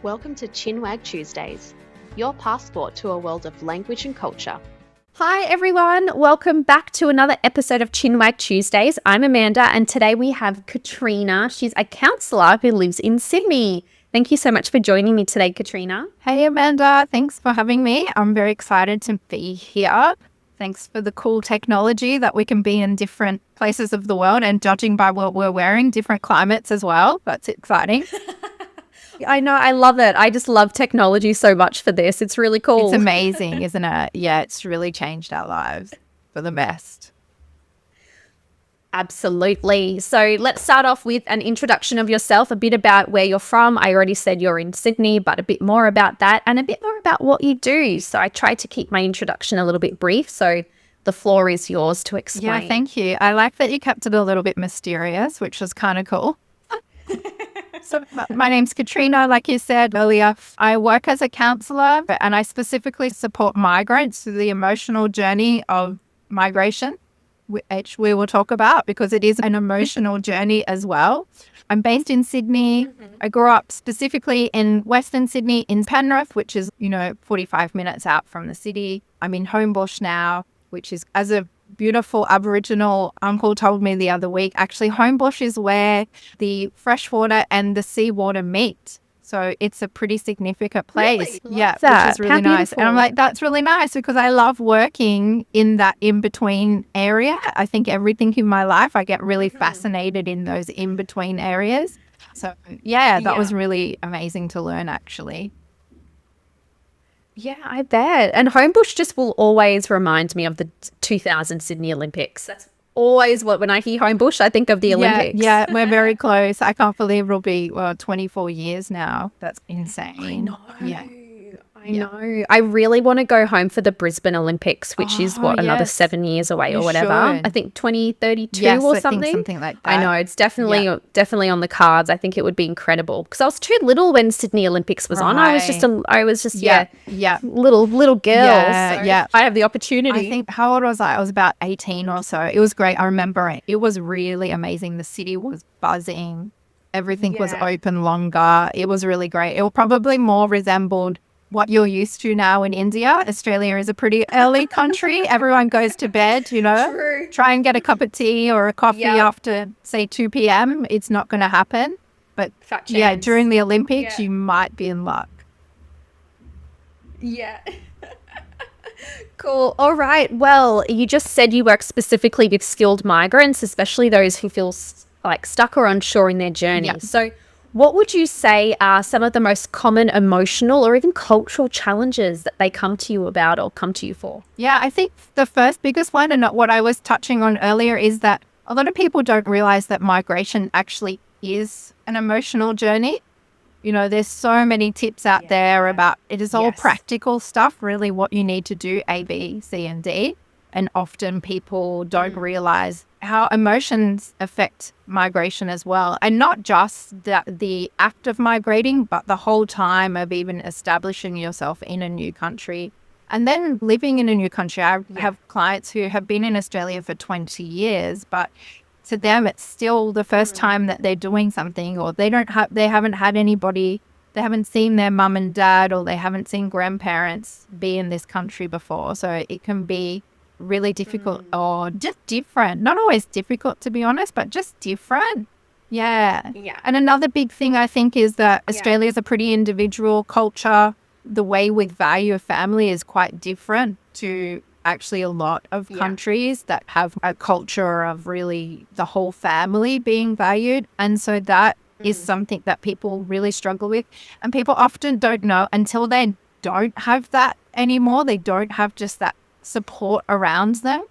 Welcome to Chinwag Tuesdays, your passport to a world of language and culture. Hi everyone, welcome back to another episode of Chinwag Tuesdays. I'm Amanda and today we have Katrina. She's a counsellor who lives in Sydney. Thank you so much for joining me today, Katrina. Hey Amanda, thanks for having me. I'm very excited to be here. Thanks for the cool technology that we can be in different places of the world and judging by what we're wearing, different climates as well. That's exciting. I know, I love it. I just love technology so much for this. It's really cool. It's amazing, isn't it? Yeah, it's really changed our lives for the best. Absolutely. So let's start off with an introduction of yourself, a bit about where you're from. I already said you're in Sydney, but a bit more about that and a bit more about what you do. So I tried to keep my introduction a little bit brief. So the floor is yours to explain. Yeah, thank you. I like that you kept it a little bit mysterious, which was kind of cool. So my name's Katrina, like you said earlier. I work as a counsellor and I specifically support migrants through the emotional journey of migration, which we will talk about because it is an emotional journey as well. I'm based in Sydney. I grew up specifically in Western Sydney in Penrith, which is, 45 minutes out from the city. I'm in Homebush now, which is, as a beautiful Aboriginal uncle told me the other week, actually Homebush is where the freshwater and the seawater meet. So it's a pretty significant place. Really? Yeah, That. which is really How nice. beautiful. And I'm like, that's really nice because I love working in that in-between area. I think everything in my life, I get really fascinated in those in-between areas. So that was really amazing to learn actually. Yeah, I bet. And Homebush just will always remind me of the 2000 Sydney Olympics. That's always when I hear Homebush, I think of the Olympics. Yeah, we're very close. I can't believe it'll be 24 years now. That's insane. I know. Yeah. I know. I really want to go home for the Brisbane Olympics, which is another yes. 7 years away or You whatever. should. I think 2032 Yes, or I something. think something like that. I know. It's definitely on the cards. I think it would be incredible because I was too little when Sydney Olympics was on. I was just little girl. Yeah, so yeah. I have the opportunity. I think, how old was I? I was about 18 or so. It was great. I remember it. It was really amazing. The city was buzzing. Everything was open longer. It was really great. It probably more resembled what you're used to now in India. Australia is a pretty early country. Everyone goes to bed, True. Try and get a cup of tea or a coffee after, say, 2 p.m. It's not going to happen. But Fat chance. during the Olympics, Yeah. you might be in luck. Yeah. Cool. All right. Well, you just said you work specifically with skilled migrants, especially those who feel stuck or unsure in their journey. Yeah. So what would you say are some of the most common emotional or even cultural challenges that they come to you about or come to you for? Yeah, I think the first biggest one, and what I was touching on earlier, is that a lot of people don't realize that migration actually is an emotional journey. There's so many tips out there about it is all practical stuff, really what you need to do, A, B, C, and D. And often people don't realize how emotions affect migration as well. And not just the act of migrating, but the whole time of even establishing yourself in a new country. And then living in a new country. I have clients who have been in Australia for 20 years, but to them, it's still the first time that they're doing something, or they haven't had anybody, they haven't seen their mum and dad, or they haven't seen grandparents be in this country before. So it can be really difficult or just different. Not always difficult, to be honest, but just different. Yeah. And another big thing I think is that Australia is a pretty individual culture. The way we value a family is quite different to actually a lot of countries that have a culture of really the whole family being valued. And so that is something that people really struggle with. And people often don't know until they don't have that anymore. They don't have just that support around them.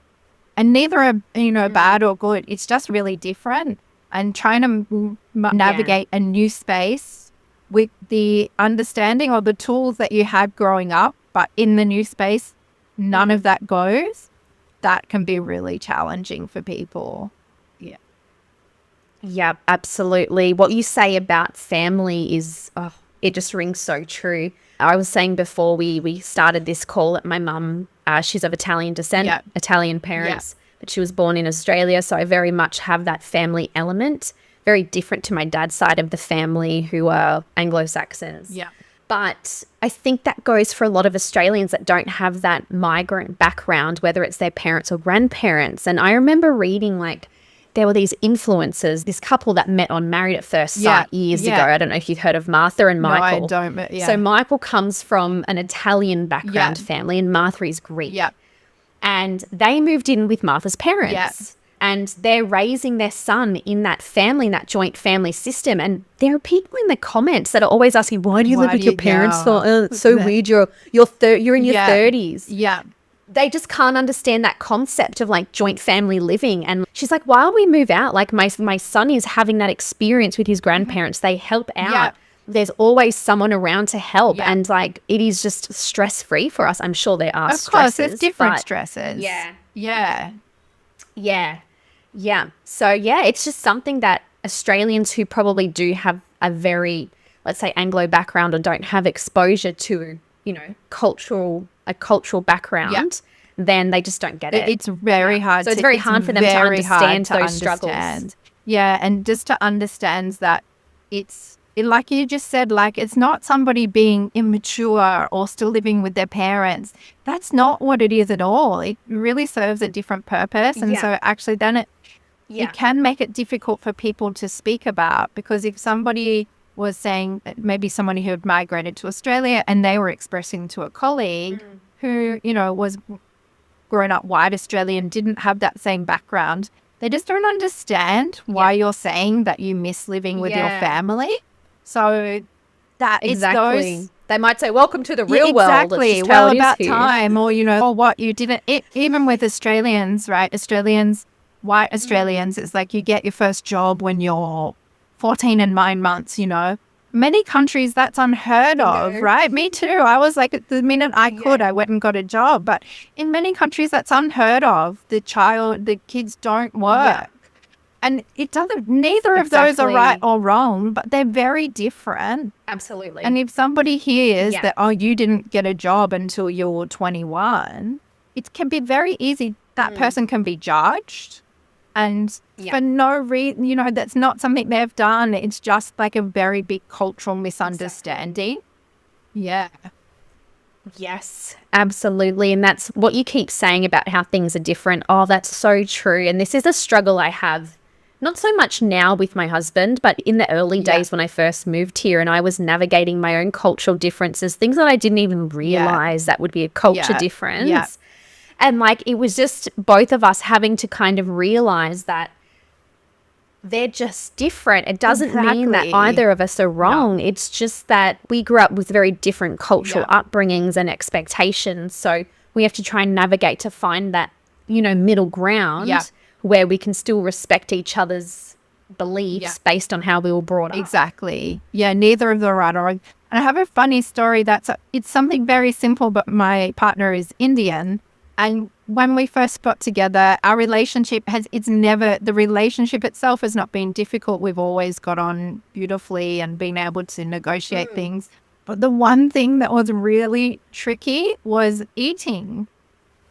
And neither are, bad or good. It's just really different. And trying to navigate a new space with the understanding or the tools that you had growing up, but in the new space, none of that goes, that can be really challenging for people. Yeah, absolutely. What you say about family is, it just rings so true. I was saying before we started this call that my mum, she's of Italian descent, Italian parents, but she was born in Australia. So I very much have that family element very different to my dad's side of the family who are Anglo-Saxons. Yeah. But I think that goes for a lot of Australians that don't have that migrant background, whether it's their parents or grandparents. And I remember reading like there were these influencers, this couple that met on Married at First Sight years ago. I don't know if you've heard of Martha and Michael. No, I don't. Yeah. So Michael comes from an Italian background family and Martha is Greek. Yeah. And they moved in with Martha's parents. Yeah. And they're raising their son in that family, in that joint family system. And there are people in the comments that are always asking, why do you live with your parents for? Oh, it's so weird. You're in your 30s. Yeah. They just can't understand that concept of like joint family living. And she's like, while we move out, like my son is having that experience with his grandparents. They help out. Yeah. There's always someone around to help. Yeah. And like it is just stress-free for us. I'm sure there are stresses. Of course, there's different stresses. Yeah. Yeah. Yeah. Yeah. So, yeah, it's just something that Australians who probably do have a very, let's say, Anglo background or don't have exposure to, you know, a cultural background, then they just don't get it. It's very hard. So it's very hard for them to understand those struggles. Yeah, and just to understand that like you just said, like it's not somebody being immature or still living with their parents. That's not what it is at all. It really serves a different purpose. And so actually then it can make it difficult for people to speak about, because if somebody was saying, maybe somebody who had migrated to Australia and they were expressing to a colleague who, you know, was grown up white Australian, didn't have that same background, they just don't understand why you're saying that you miss living with your family. So that exactly. It's those, they might say, welcome to the real world. Exactly. Well, about time, or, you know, or what you didn't, even with Australians, right? White Australians, it's like you get your first job when you're 14 and 9 months, you know. Many countries that's unheard of, right? Me too. I was like, the minute I could, I went and got a job. But in many countries that's unheard of. The kids don't work. Yeah. And it doesn't, neither of those are right or wrong, but they're very different. Absolutely. And if somebody hears that, oh, you didn't get a job until you're 21, it can be very easy. That person can be judged. And for no reason, you know, that's not something they've done. It's just like a very big cultural misunderstanding. Exactly. Yeah. Yes, absolutely. And that's what you keep saying about how things are different. Oh, that's so true. And this is a struggle I have. Not so much now with my husband, but in the early days when I first moved here and I was navigating my own cultural differences, things that I didn't even realize that would be a culture difference. Yeah. And like, it was just both of us having to kind of realize that they're just different. It doesn't mean that either of us are wrong. No. It's just that we grew up with very different cultural upbringings and expectations. So we have to try and navigate to find that, you know, middle ground where we can still respect each other's beliefs based on how we were brought up. Exactly. Yeah, neither of them are right or wrong. And I have a funny story it's something very simple, but my partner is Indian. And when we first got together, our relationship the relationship itself has not been difficult. We've always got on beautifully and been able to negotiate things. But the one thing that was really tricky was eating,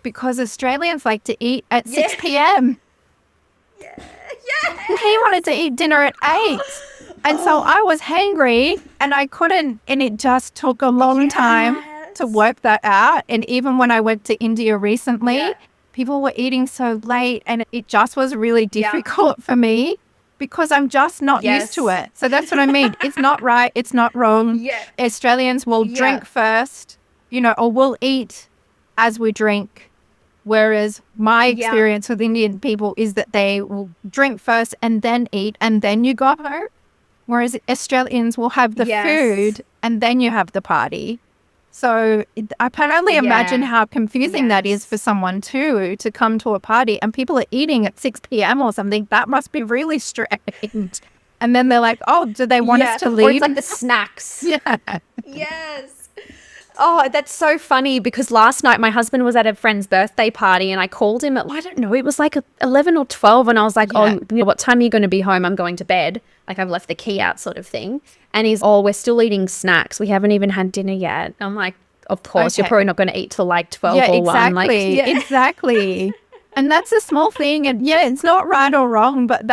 because Australians like to eat at 6 p.m. He wanted to eat dinner at 8. And so I was hangry and I couldn't, and it just took a long time to work that out. And even when I went to India recently, people were eating so late and it just was really difficult for me because I'm just not used to it. So that's what I mean. It's not right. It's not wrong. Yeah. Australians will drink first, you know, or we'll eat as we drink. Whereas my experience with Indian people is that they will drink first and then eat and then you go home. Whereas Australians will have the food and then you have the party. So I can only imagine how confusing that is for someone too, to come to a party and people are eating at 6 p.m. or something. That must be really strange. And then they're like, oh, do they want us to leave? Or it's like the snacks. Yes. Oh, that's so funny because last night my husband was at a friend's birthday party and I called him at, I don't know, it was like 11 or 12 and I was like, oh, you know, what time are you going to be home? I'm going to bed. Like I've left the key out sort of thing. And he's, oh, we're still eating snacks. We haven't even had dinner yet. I'm like, of course, you're probably not going to eat till like 12 or 1. Like, exactly. And that's a small thing. And it's not right or wrong, but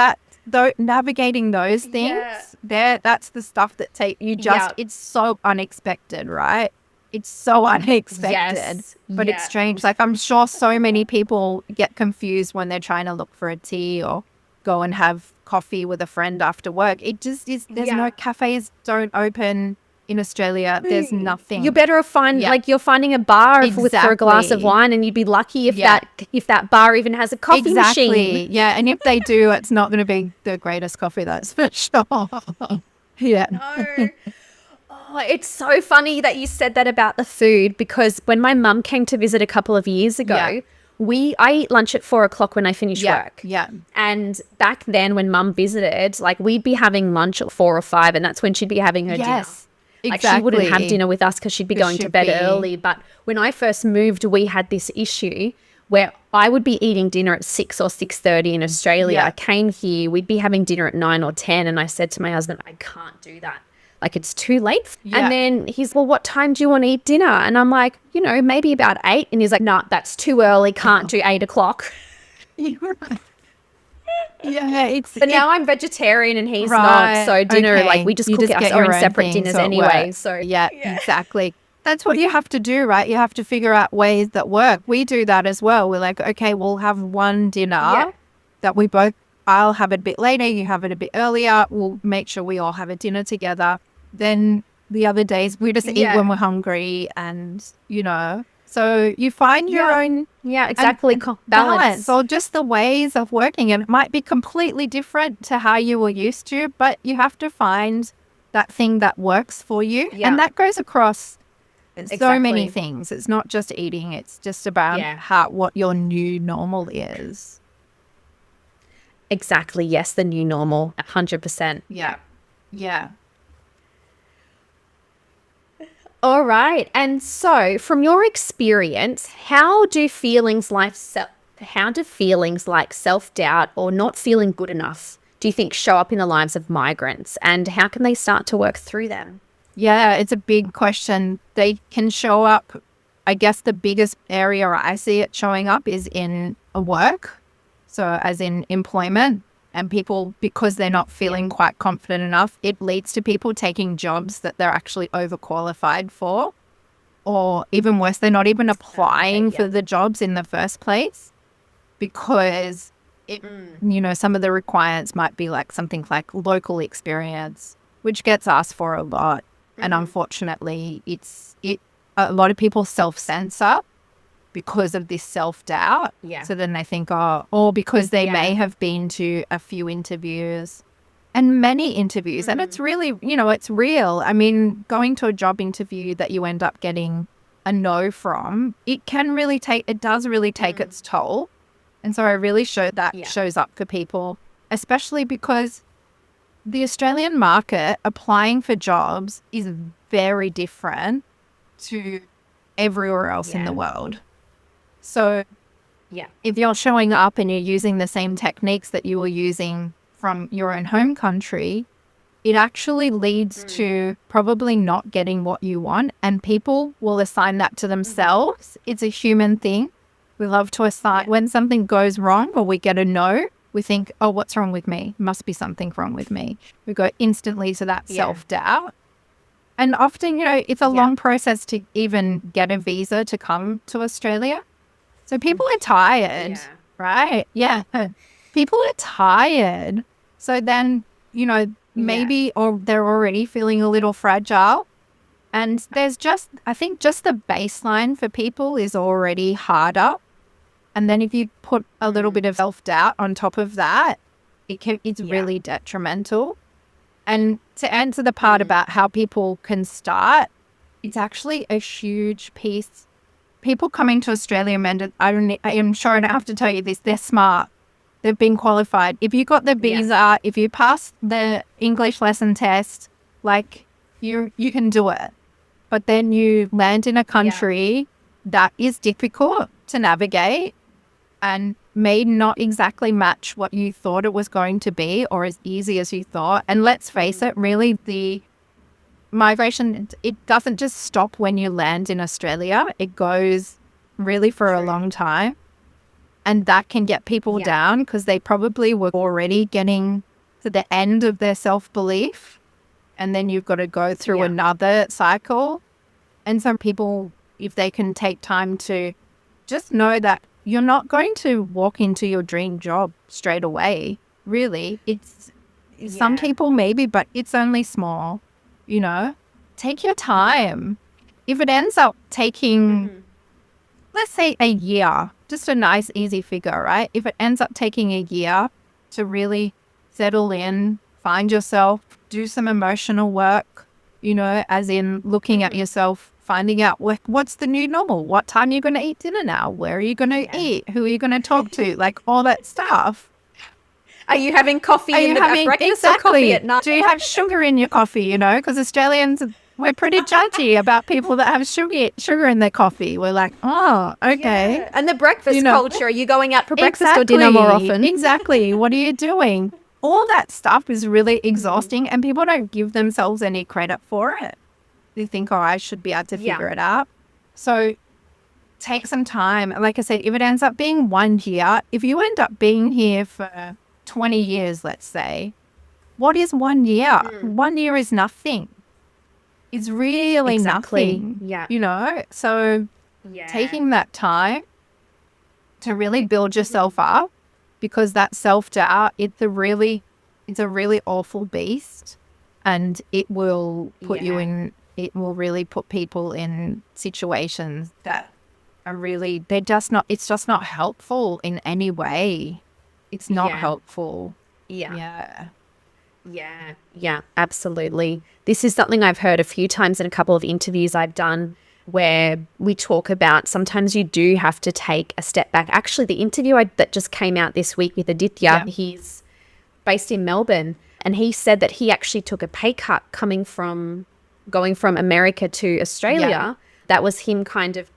though navigating those things, that's the stuff that it's so unexpected, right? It's so unexpected, but it's strange. Like, I'm sure so many people get confused when they're trying to look for a tea or go and have coffee with a friend after work. It just is, there's no cafes don't open in Australia. There's nothing. You're better off you're finding a bar for a glass of wine, and you'd be lucky if that bar even has a coffee machine. Yeah, and if they do, it's not going to be the greatest coffee, that's for sure. Yeah. No. Oh, it's so funny that you said that about the food, because when my mum came to visit a couple of years ago, I eat lunch at 4:00 when I finish work. Yeah. And back then when mum visited, like, we'd be having lunch at 4 or 5, and that's when she'd be having her dinner. Like, she wouldn't have dinner with us because she'd be going to bed early. But when I first moved, we had this issue where I would be eating dinner at 6 or 6:30 in Australia. I came here, we'd be having dinner at 9 or 10, and I said to my husband, I can't do that. Like, it's too late. And then he's, well, what time do you want to eat dinner? And I'm like, maybe about 8. And he's like, no, that's too early. Can't do 8 o'clock. But now I'm vegetarian and he's not. So dinner, like, we just cook our own separate dinners anyway. So exactly. That's what you have to do, right? You have to figure out ways that work. We do that as well. We're like, okay, we'll have one dinner that I'll have it a bit later, you have it a bit earlier. We'll make sure we all have a dinner together. Then the other days we just eat when we're hungry, and so you find your own balance, or just the ways of working. And it might be completely different to how you were used to, but you have to find that thing that works for you. And that goes across so many things. It's not just eating, it's just about what your new normal is. Exactly. Yes, the new normal. 100%. Yeah. All right. And so, from your experience, how do feelings like self-doubt or not feeling good enough, do you think, show up in the lives of migrants, and how can they start to work through them? Yeah, it's a big question. They can show up. I guess the biggest area I see it showing up is in work. So as in employment, and people, because they're not feeling quite confident enough, it leads to people taking jobs that they're actually overqualified for, or even worse, they're not even applying for the jobs in the first place, because some of the requirements might be like something like local experience, which gets asked for a lot. And unfortunately, a lot of people self-censor because of this self-doubt. So then they think, or because they may have been to a few interviews and many interviews. And it's really, it's real. I mean, going to a job interview that you end up getting a no from, it does really take its toll. And so I really shows up for people, especially because the Australian market, applying for jobs, is very different to everywhere else in the world. So if you're showing up and you're using the same techniques that you were using from your own home country, it actually leads to probably not getting what you want, and people will assign that to themselves. It's a human thing. We love to assign when something goes wrong or we get a no, we think, oh, what's wrong with me? Must be something wrong with me. We go instantly to that self-doubt. And often, it's a long process to even get a visa to come to Australia. So people are tired, right? People are tired. So then, maybe or they're already feeling a little fragile. And there's I think just the baseline for people is already harder. And then if you put a little bit of self-doubt on top of that, it's really detrimental. And to answer the part about how people can start, it's actually a huge piece. People coming to Australia, I am sure I don't have to tell you this, they're smart. They've been qualified. If you got the visa, if you pass the English lesson test, like you can do it. But then you land in a country that is difficult to navigate and may not exactly match what you thought it was going to be or as easy as you thought. And let's face it, really, the migration, it doesn't just stop when you land in Australia. It goes really for a long time. And that can get people down because they probably were already getting to the end of their self-belief, and then you've got to go through another cycle. And some people, if they can take time to just know that you're not going to walk into your dream job straight away, really. It's some people maybe, but it's only small, you know. Take your time. If it ends up taking, let's say, a year, just a nice, easy figure, right? If it ends up taking a year to really settle in, find yourself, do some emotional work, you know, as in looking at yourself, finding out what's the new normal, what time you're going to eat dinner now, where are you going to eat, who are you going to talk to, like all that stuff. Are you having coffee at breakfast or coffee at night? Do you have sugar in your coffee, you know? Because Australians, we're pretty judgy about people that have sugar in their coffee. We're like, oh, okay. Yeah. And the breakfast culture, are you going out for breakfast or dinner more often? Exactly. What are you doing? All that stuff is really exhausting, and people don't give themselves any credit for it. They think, oh, I should be able to figure it out. So take some time. Like I said, if it ends up being 1 year, if you end up being here for 20 years, let's say, what is 1 year? 1 year is nothing. It's really nothing. Yeah. You know? So taking that time to really build yourself up, because that self-doubt, it's a really awful beast, and it will put you in, it will really put people in situations that are really, it's just not helpful in any way. It's not helpful. Yeah, absolutely. This is something I've heard a few times in a couple of interviews I've done, where we talk about sometimes you do have to take a step back. Actually, the interview that just came out this week with Aditya, he's based in Melbourne, and he said that he actually took a pay cut going from America to Australia. That was him kind of,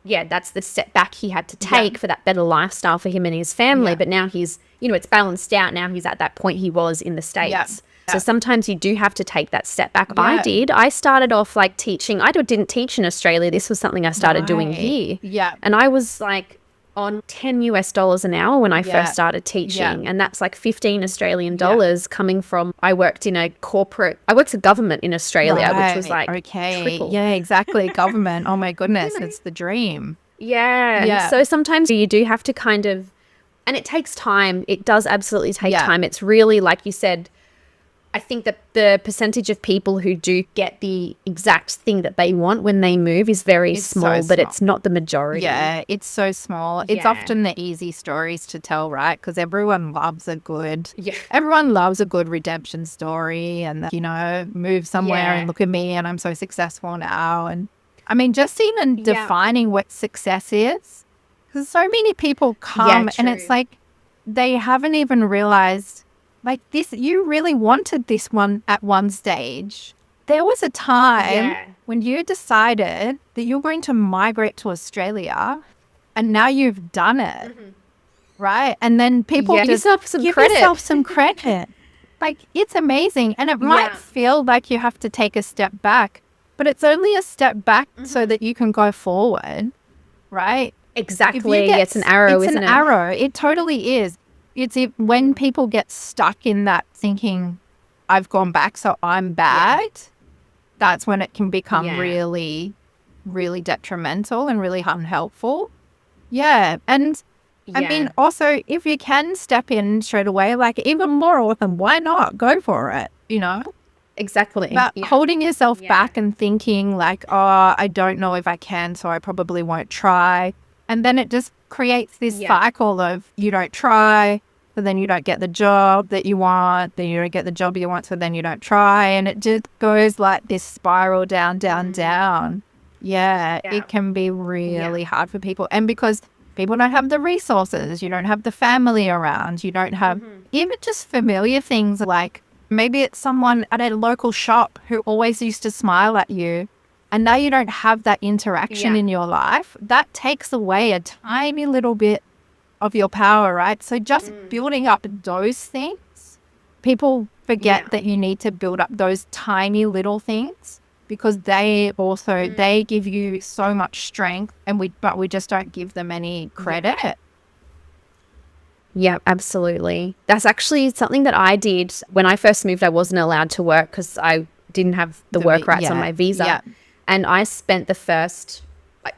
that's the step back he had to take for that better lifestyle for him and his family. But now he's, you know, it's balanced out. Now he's at that point he was in the States. So sometimes you do have to take that step back. I did. I started off like teaching. I didn't teach in Australia. This was something I started doing here. And I was like on $10 an hour when I first started teaching. And that's like 15 Australian dollars coming from, I worked for government in Australia, which was like triple. Yeah, exactly. Government. Oh my goodness. It's the dream. So sometimes you do have to kind of, and it takes time. It does absolutely take time. It's really, like you said, I think that the percentage of people who do get the exact thing that they want when they move is very small, but it's not the majority. Yeah, it's so small. It's often the easy stories to tell, right? Because everyone loves everyone loves a good redemption story, and, you know, move somewhere and look at me and I'm so successful now. And I mean, just even defining what success is, because so many people come and it's like they haven't even realized, like, this, you really wanted this one at one stage. There was a time when you decided that you're going to migrate to Australia, and now you've done it, right? And then people give yourself some credit. Like, it's amazing. And it might feel like you have to take a step back, but it's only a step back so that you can go forward, right? Exactly. It's an arrow, isn't it? It's an arrow. It totally is. When people get stuck in that thinking, I've gone back, so I'm bad, that's when it can become really, really detrimental and really unhelpful. And I mean, also, if you can step in straight away, like, even more often, why not? Go for it, you know? Exactly. But holding yourself back and thinking like, oh, I don't know if I can, so I probably won't try. And then it just creates this cycle of you don't try, but then you don't get the job that you want, then you don't get the job you want, so then you don't try. And it just goes like this spiral down. It can be really hard for people. And because people don't have the resources, you don't have the family around, you don't have even just familiar things, like maybe it's someone at a local shop who always used to smile at you, and now you don't have that interaction in your life. That takes away a tiny little bit of your power, right? So just building up those things, people forget that you need to build up those tiny little things, because they also, they give you so much strength, but we just don't give them any credit. Yeah, absolutely. That's actually something that I did when I first moved. I wasn't allowed to work because I didn't have the work rights on my visa. Yeah. And I spent the first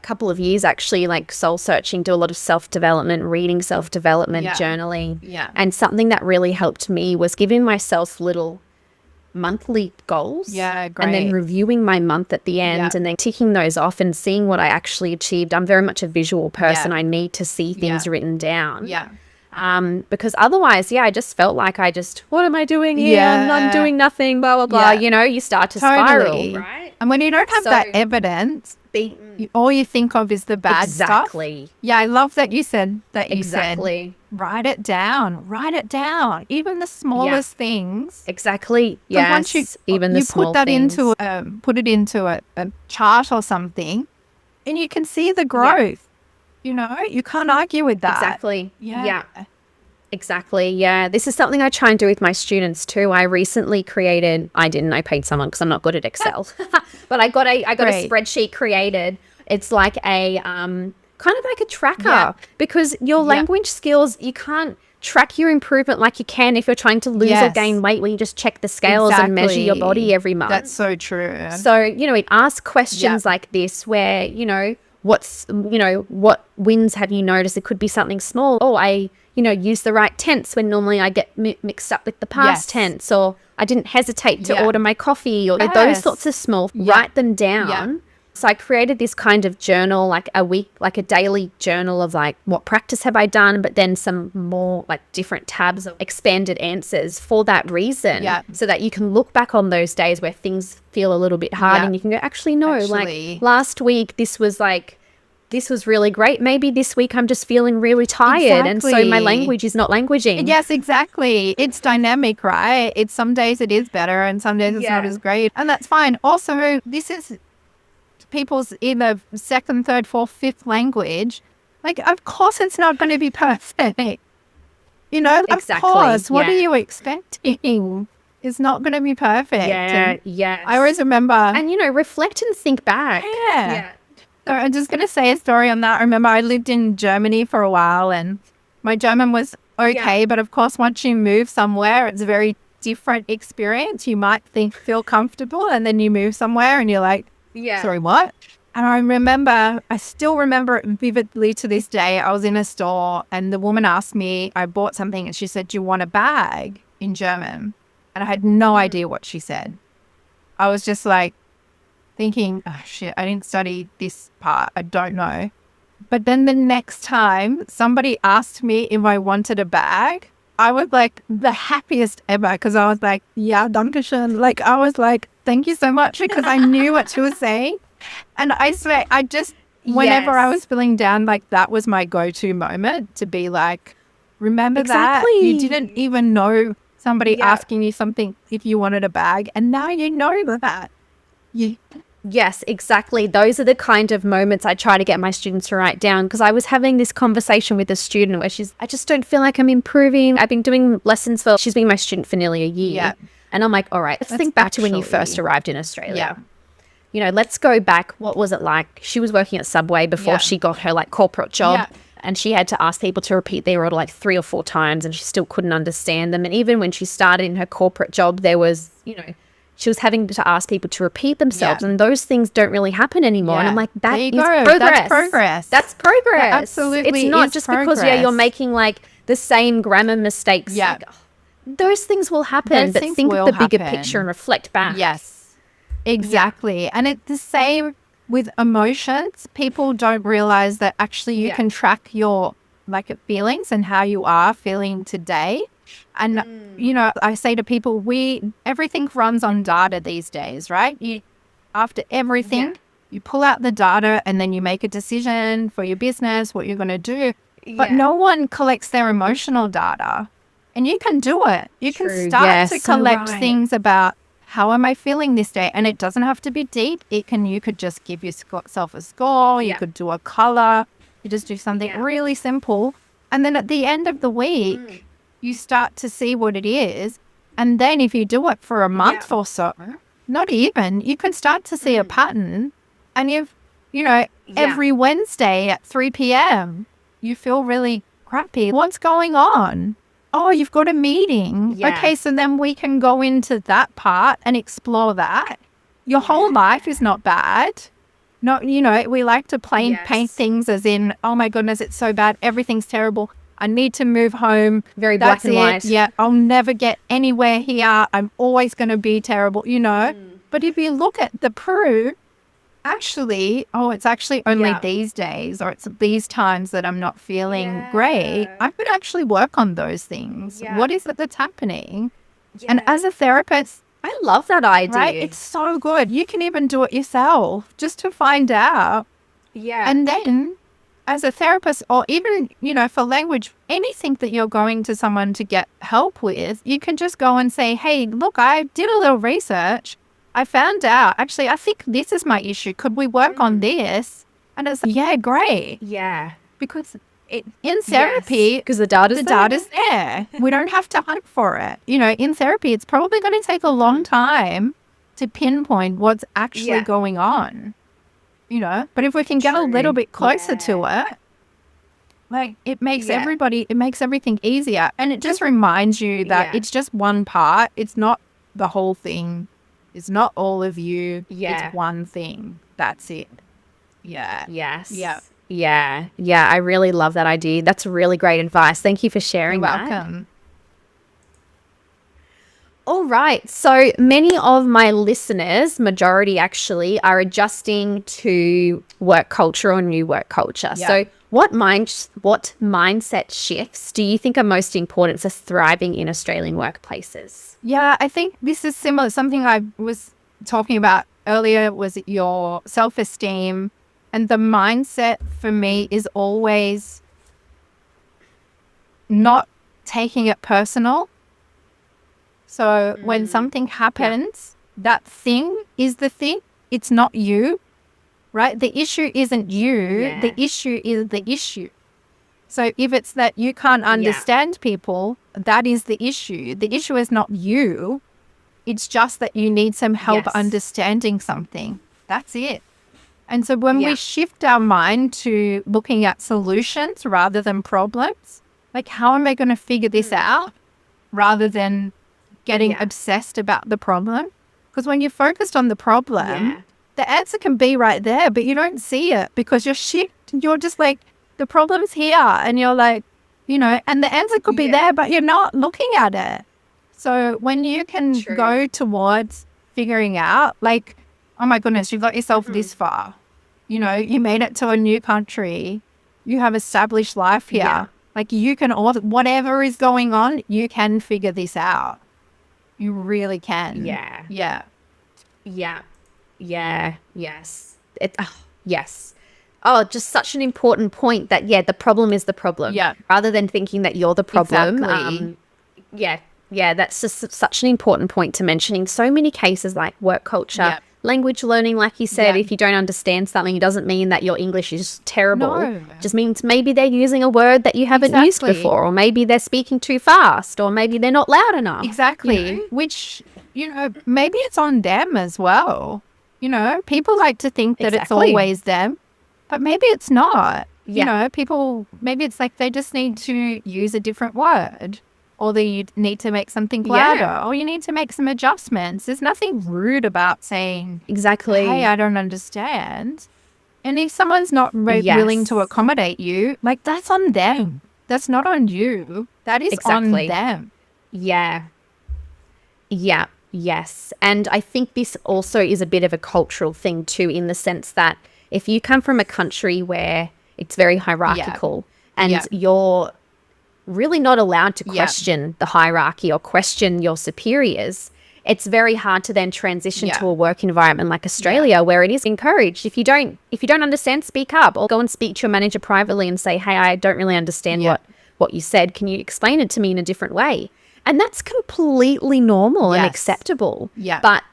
couple of years actually like soul searching, do a lot of self-development, reading self-development, journaling. Yeah. And something that really helped me was giving myself little monthly goals. Yeah, great. And then reviewing my month at the end and then ticking those off and seeing what I actually achieved. I'm very much a visual person. I need to see things written down. Yeah. Because otherwise, I just felt like what am I doing here? Yeah. I'm doing nothing, blah, blah, blah. Yeah. You know, you start to Totally. spiral, right? And when you don't have that evidence, all you think of is the bad stuff. Exactly. Yeah, I love that you said that. Exactly. Write it down. Write it down. Even the smallest things. Exactly. And Yes. once Even the small put that things. into put it into a chart or something, and you can see the growth. You know, you can't argue with that. Exactly. Yeah. Exactly. Yeah. This is something I try and do with my students too. I recently created, I paid someone because I'm not good at Excel, but I got a spreadsheet created. It's like a, kind of like a tracker because your language skills, you can't track your improvement like you can if you're trying to lose or gain weight when you just check the scales and measure your body every month. That's so true. So, it asks questions like this where, what wins have you noticed? It could be something small. Oh, I use the right tense when normally I get mixed up with the past tense, or I didn't hesitate to order my coffee, or those sorts of small, write them down. Yeah. So I created this kind of journal, like a daily journal of like, what practice have I done? But then some more like different tabs of expanded answers for that reason. Yeah. So that you can look back on those days where things feel a little bit hard and you can go, like last week, this was really great. Maybe this week I'm just feeling really tired. And so my language is not languaging. Yes, exactly. It's dynamic, right? Some days it is better and some days it's not as great. And that's fine. Also, this is people's either second, third, fourth, fifth language. Like, of course it's not going to be perfect. Of course. What are you expecting? It's not going to be perfect. Yeah. I always remember. And, reflect and think back. Yeah. So I'm just going to say a story on that. I remember I lived in Germany for a while and my German was okay. But of course, once you move somewhere, it's a very different experience. You might feel comfortable and then you move somewhere and you're like, sorry, what? And I still remember it vividly to this day. I was in a store and the woman asked me, I bought something and she said, do you want a bag in German? And I had no idea what she said. I was just like thinking, oh shit, I didn't study this part. I don't know. But then the next time somebody asked me if I wanted a bag, I was like the happiest ever because I was like, yeah, dankeschön. Like I was like, thank you so much because I knew what she was saying. And I swear, whenever I was feeling down, like that was my go-to moment to be like, remember that? You didn't even know somebody asking you something if you wanted a bag. And now you know that. Yes, exactly. Those are the kind of moments I try to get my students to write down because I was having this conversation with a student where I just don't feel like I'm improving. I've been doing lessons she's been my student for nearly a year. Yeah. And I'm like, all right, let's think back to when you first arrived in Australia. Yeah. Let's go back. What was it like? She was working at Subway before she got her like corporate job. Yeah. And she had to ask people to repeat their order like 3 or 4 times and she still couldn't understand them. And even when she started in her corporate job, there was, she was having to ask people to repeat themselves and those things don't really happen anymore. And I'm like, that is progress. That's progress. That's progress. Yeah, absolutely. It's not just because you're making like the same grammar mistakes. Yeah. Like, those things will happen, but think of the bigger picture and reflect back. Yes, exactly. Yeah. And it's the same with emotions. People don't realize that actually you can track your feelings and how you are feeling today. And, I say to people, everything runs on data these days, right? After everything, you pull out the data and then you make a decision for your business, what you're going to do. But no one collects their emotional data. And you can do it. You can start to collect things about how am I feeling this day? And it doesn't have to be deep. You could just give yourself a score. You could do a color. You just do something really simple. And then at the end of the week, you start to see what it is. And then if you do it for a month or so, not even, you can start to see a pattern. And every Wednesday at 3 p.m., you feel really crappy. What's going on? Oh, you've got a meeting. Yeah. Okay, so then we can go into that part and explore that. Your whole life is not bad. Not, we like to paint things as in, oh my goodness, it's so bad. Everything's terrible. I need to move home. Very That's black and it. white. Yeah, I'll never get anywhere here. I'm always going to be terrible, But if you look at the proof, it's actually only these days, or it's these times that I'm not feeling great. I could actually work on those things. Yeah. What is it that's happening? And as a therapist, I love that idea. right, it's so good. You can even do it yourself just to find out. Yeah. And then as a therapist, or even, for language, anything that you're going to someone to get help with, you can just go and say, hey, look, I did a little research. I found out, actually, I think this is my issue. Could we work on this? And it's like, yeah, great. Yeah. Because in therapy, because the data's there. We don't have to hunt for it. In therapy, it's probably going to take a long time to pinpoint what's actually going on. But if we can get a little bit closer to it, like it makes everything easier. And it just reminds you that it's just one part. It's not the whole thing. It's not all of you. Yeah. It's one thing. That's it. Yeah. Yes. Yeah. Yeah. Yeah. I really love that idea. That's really great advice. Thank you for sharing You're that. welcome. All right. So many of my listeners, majority actually, are adjusting to work culture or new work culture. Yeah. So what mindset shifts do you think are most important for thriving in Australian workplaces? Yeah, I think this is similar. Something I was talking about earlier was your self-esteem. And the mindset for me is always not taking it personal. So when something happens, that thing is the thing. It's not you, right? The issue isn't you. Yeah. The issue is the issue. So if it's that you can't understand people, that is the issue. The issue is not you. It's just that you need some help understanding something. That's it. And so when we shift our mind to looking at solutions rather than problems, like how am I going to figure this out rather than getting obsessed about the problem? Because when you're focused on the problem, the answer can be right there, but you don't see it because you're just like, the problem's here. And you're like, and the answer could be there, but you're not looking at it. So when you can go towards figuring out, like, oh my goodness, you've got yourself this far. You made it to a new country. You have established life here. Yeah. Like you can, whatever is going on, you can figure this out. You really can. Yeah. Yeah. Yeah. Yeah. Yes. Yes. Oh, just such an important point that, the problem is the problem. Yeah. Rather than thinking that you're the problem. Exactly. Yeah, that's just such an important point to mention. In so many cases like work culture, language learning, like you said, if you don't understand something, it doesn't mean that your English is terrible. No. It just means maybe they're using a word that you haven't used before, or maybe they're speaking too fast, or maybe they're not loud enough. Exactly. Which, maybe it's on them as well. People like to think that it's always them, but maybe it's not. People, maybe it's like they just need to use a different word, or they need to make something louder, or you need to make some adjustments. There's nothing rude about saying, hey, I don't understand. And if someone's not willing to accommodate you, like that's on them. That's not on you. That is on them. Yeah. Yeah. Yes. And I think this also is a bit of a cultural thing too, in the sense that if you come from a country where it's very hierarchical and you're really not allowed to question the hierarchy or question your superiors, it's very hard to then transition to a work environment like Australia where it is encouraged. If you don't understand, speak up, or go and speak to your manager privately and say, hey, I don't really understand what you said. Can you explain it to me in a different way? And that's completely normal and acceptable. Yeah. But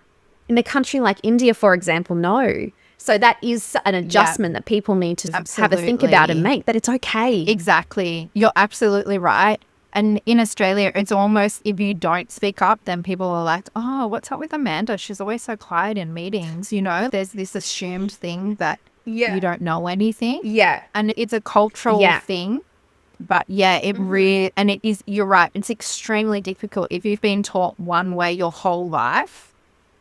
in a country like India, for example, no. So that is an adjustment that people need to have a think about and make, that it's okay. Exactly. You're absolutely right. And in Australia, it's almost, if you don't speak up, then people are like, oh, what's up with Amanda? She's always so quiet in meetings. There's this assumed thing that you don't know anything. Yeah. And it's a cultural thing. But yeah, it really, and it is, you're right, it's extremely difficult if you've been taught one way your whole life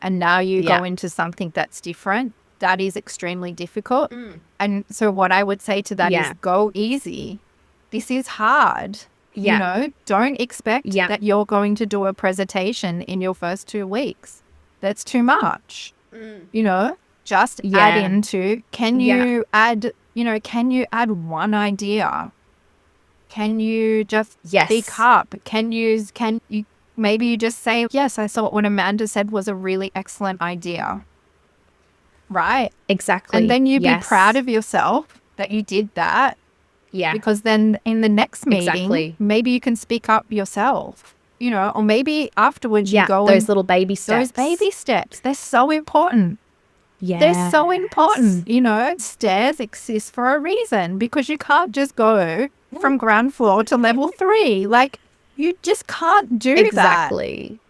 and now you go into something that's different. That is extremely difficult. And so what I would say to that is go easy. This is hard. You know, don't expect that you're going to do a presentation in your first 2 weeks. That's too much. You know, just add into, can you add one idea? Can you just speak up? Can you maybe you just say, yes, I thought what Amanda said was a really excellent idea. Right? Exactly. And then you be proud of yourself that you did that. Yeah. Because then in the next meeting, maybe you can speak up yourself, you know, or maybe afterwards you go those little baby steps. Those baby steps, they're so important. Yeah. They're so important. You know, stairs exist for a reason because you can't just go from ground floor to level 3. Like, you just can't do that. Exactly.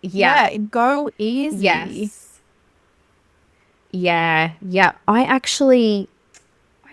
Yeah, go easy. Yes. Yeah. I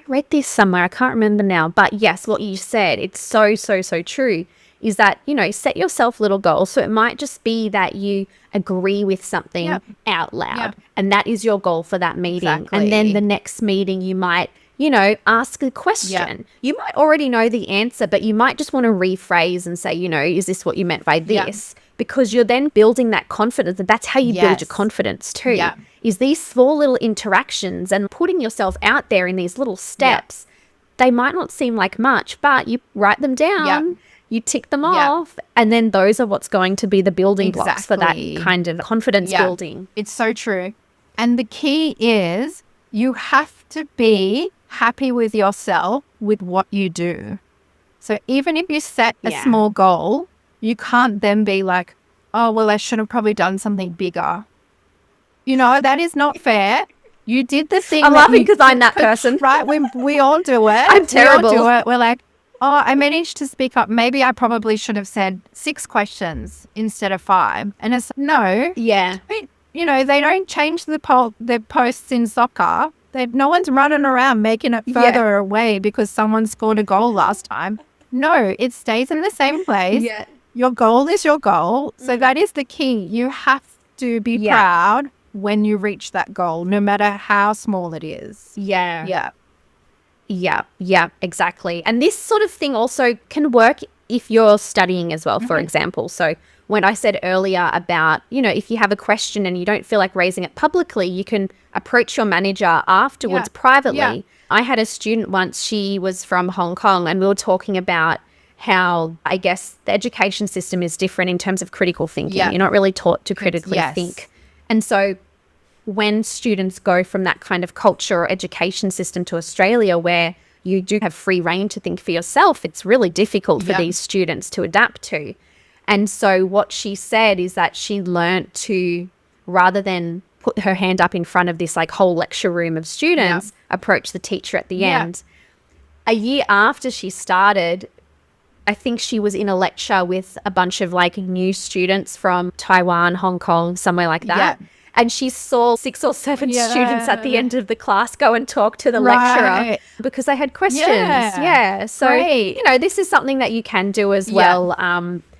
read this somewhere. I can't remember now. But yes, what you said, it's so true, is that, you know, set yourself little goals. So it might just be that you agree with something out loud and that is your goal for that meeting. Exactly. And then the next meeting you might, you know, ask a question. You might already know the answer, but you might just want to rephrase and say, you know, is this what you meant by this? Because you're then building that confidence. And that's how you build your confidence too, is these small little interactions and putting yourself out there in these little steps. They might not seem like much, but you write them down, you tick them off, and then those are what's going to be the building blocks for that kind of confidence building. It's so true. And the key is you have to be happy with yourself with what you do. So even if you set a small goal, you can't then be like, oh, well, I should have probably done something bigger. You know, that is not fair. You did the thing. I'm laughing because I'm that person. Right? We all do it. I'm terrible. We all do it. We're like, oh, I managed to speak up. Maybe I probably should have said 6 questions instead of 5. And it's no. Yeah. You know, they don't change the posts in soccer. No one's running around making it further away because someone scored a goal last time. No, it stays in the same place. Yeah. Your goal is your goal. So that is the key. You have to be proud when you reach that goal, no matter how small it is. Yeah, exactly. And this sort of thing also can work if you're studying as well, for example. So when I said earlier about, you know, if you have a question and you don't feel like raising it publicly, you can approach your manager afterwards privately. Yeah. I had a student once, she was from Hong Kong, and we were talking about how, I guess, the education system is different in terms of critical thinking. You're not really taught to critically think. And so when students go from that kind of culture or education system to Australia, where you do have free reign to think for yourself, it's really difficult for these students to adapt to. And so what she said is that she learnt to, rather than put her hand up in front of this like whole lecture room of students, approach the teacher at the end. A year after she started, I think she was in a lecture with a bunch of like new students from Taiwan, Hong Kong, somewhere like that. And she saw 6 or 7 students at the end of the class go and talk to the lecturer because they had questions. So, you know, this is something that you can do as well.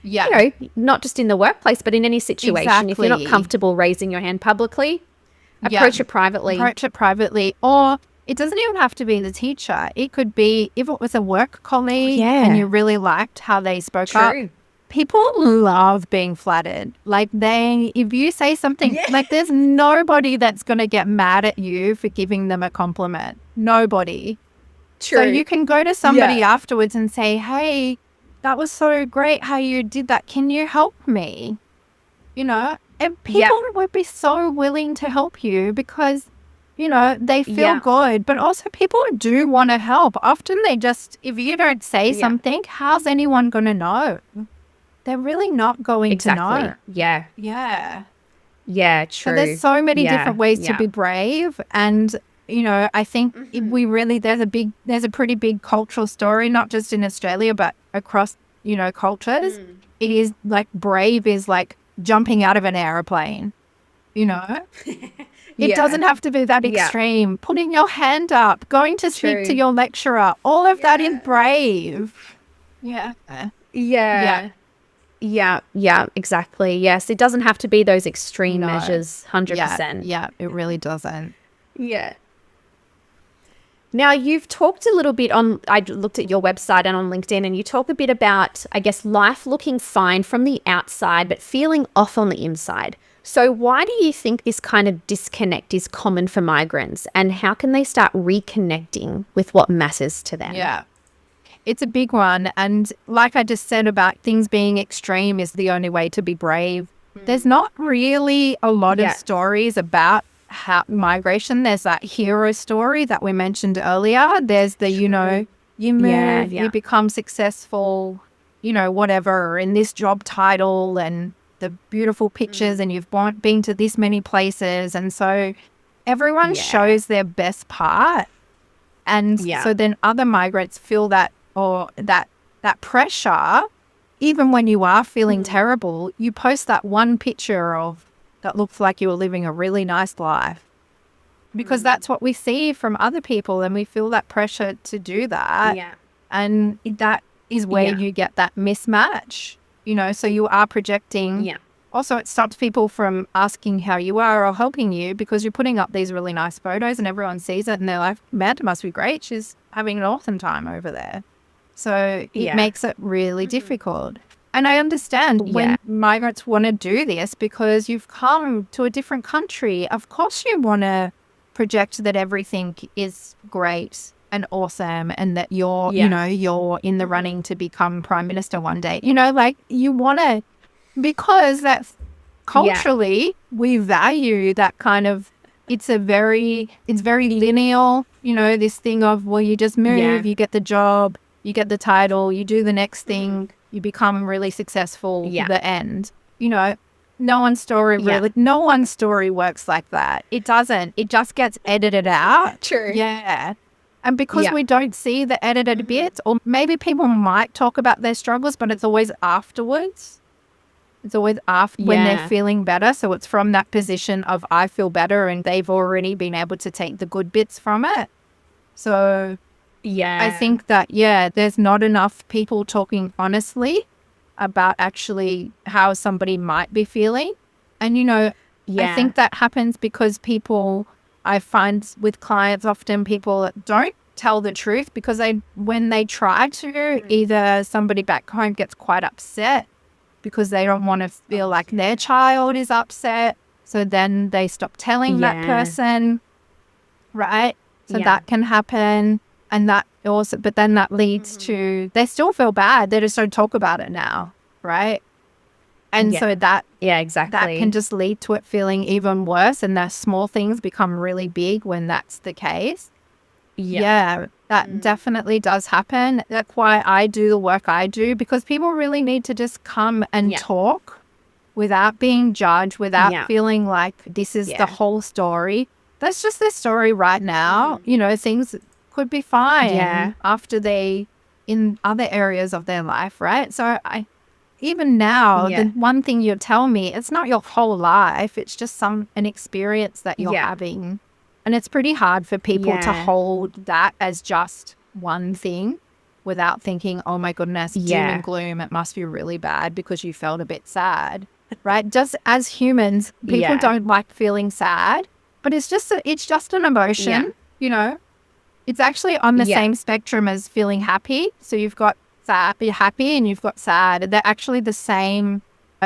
You know, not just in the workplace, but in any situation. If you're not comfortable raising your hand publicly, approach it privately. Or it doesn't even have to be the teacher. It could be if it was a work colleague and you really liked how they spoke up. People love being flattered. Like if you say something, like there's nobody that's going to get mad at you for giving them a compliment. Nobody. So you can go to somebody afterwards and say, hey, that was so great how you did that. Can you help me? You know, and people would be so willing to help you because, you know, they feel good, but also people do want to help. Often they just, if you don't say something, how's anyone going to know? They're really not going to know. Yeah, true. So there's so many different ways to be brave. And, you know, I think there's a pretty big cultural story, not just in Australia, but across, you know, cultures. It is like brave is like jumping out of an airplane, you know? It doesn't have to be that extreme. Putting your hand up, going to speak to your lecturer, all of that is brave. Yeah. Yeah, exactly. Yes, it doesn't have to be those extreme measures, 100%. Yeah, it really doesn't. Yeah. Now, you've talked a little bit on, I looked at your website and on LinkedIn, and you talk a bit about, I guess, life looking fine from the outside, but feeling off on the inside. So why do you think this kind of disconnect is common for migrants, and how can they start reconnecting with what matters to them? Yeah. It's a big one. And like I just said about things being extreme is the only way to be brave. There's not really a lot of stories about how migration. There's that hero story that we mentioned earlier. There's the, you move, you become successful, whatever, in this job title and the beautiful pictures and you've been to this many places. And so everyone shows their best part. And so then other migrants feel that, or that pressure, even when you are feeling terrible, you post that one picture of that looks like you were living a really nice life, because that's what we see from other people, and we feel that pressure to do that. And that is where you get that mismatch, so you are projecting. Also, it stops people from asking how you are or helping you, because you're putting up these really nice photos and everyone sees it and they're like, man, it must be great. She's having an awesome time over there. So it makes it really difficult. And I understand when migrants want to do this, because you've come to a different country. Of course you want to project that everything is great and awesome and that you're, you're in the running to become Prime Minister one day. You want to, because that's culturally we value that kind of, it's very linear, this thing of, well, you just move, you get the job, you get the title, you do the next thing, you become really successful, the end. No one's story no one's story works like that. It doesn't. It just gets edited out. True. Yeah. And because we don't see the edited bits, or maybe people might talk about their struggles, but it's always afterwards. It's always after when they're feeling better. So it's from that position of I feel better, and they've already been able to take the good bits from it. So I think that, there's not enough people talking honestly about actually how somebody might be feeling. And, I think that happens because people, I find with clients, often people don't tell the truth, because when they try to, either somebody back home gets quite upset because they don't want to feel like their child is upset. So then they stop telling that person, right? So that can happen. And that also, but then that leads to, they still feel bad. They just don't talk about it now, right? And so that, exactly, that can just lead to it feeling even worse. And the small things become really big when that's the case. That definitely does happen. That's why I do the work I do, because people really need to just come and talk without being judged, without feeling like this is the whole story. That's just their story right now. Things could be fine after they in other areas of their life, right? So even now, the one thing you tell me, it's not your whole life. It's just an experience that you're having. And it's pretty hard for people to hold that as just one thing without thinking, oh my goodness, doom and gloom, it must be really bad because you felt a bit sad, right? Just as humans, people don't like feeling sad, but it's just an emotion, It's actually on the same spectrum as feeling happy. So you've got sad, be happy, and you've got sad. They're actually the same,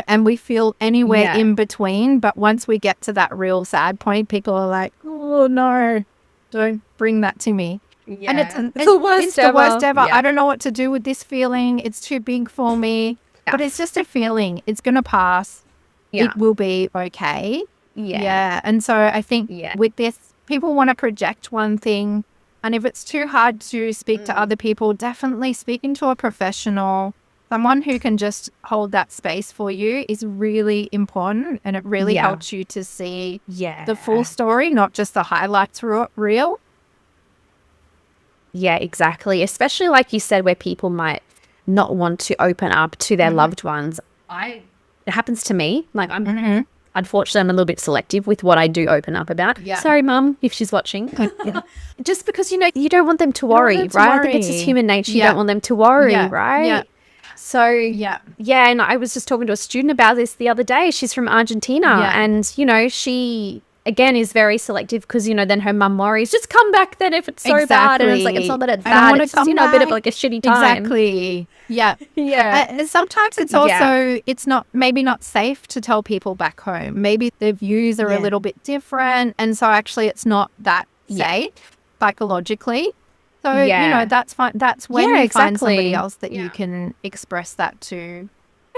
and we feel anywhere in between. But once we get to that real sad point, people are like, oh no, don't bring that to me. And it's the worst ever. I don't know what to do with this feeling. It's too big for me. But it's just a feeling. It's going to pass. It will be okay. And so I think with this, people want to project one thing. And if it's too hard to speak to other people, definitely speaking to a professional, someone who can just hold that space for you is really important. And it really helps you to see the full story, not just the highlights reel. Yeah, exactly. Especially like you said, where people might not want to open up to their loved ones. It happens to me. Like unfortunately, I'm a little bit selective with what I do open up about. Yeah. Sorry, Mum, if she's watching. Just because, you know, you don't want them to worry, them to right? I think it's worry. just human nature. You Yeah. don't want them to worry, Yeah. right? Yeah. So, Yeah. and I was just talking to a student about this the other day. She's from Argentina Yeah. and, you know, she, again, is very selective because, you know, then her mum worries, just come back then if it's so bad. And it's like, it's not that it's I don't bad. wanna It's just, you come know, a bit of back. like a shitty time. Exactly. Yeah. Yeah. And sometimes it's also, it's not, maybe not safe to tell people back home. Maybe their views are a little bit different. And so actually it's not that safe psychologically. So, you know, that's fine. That's when you find somebody else that you can express that to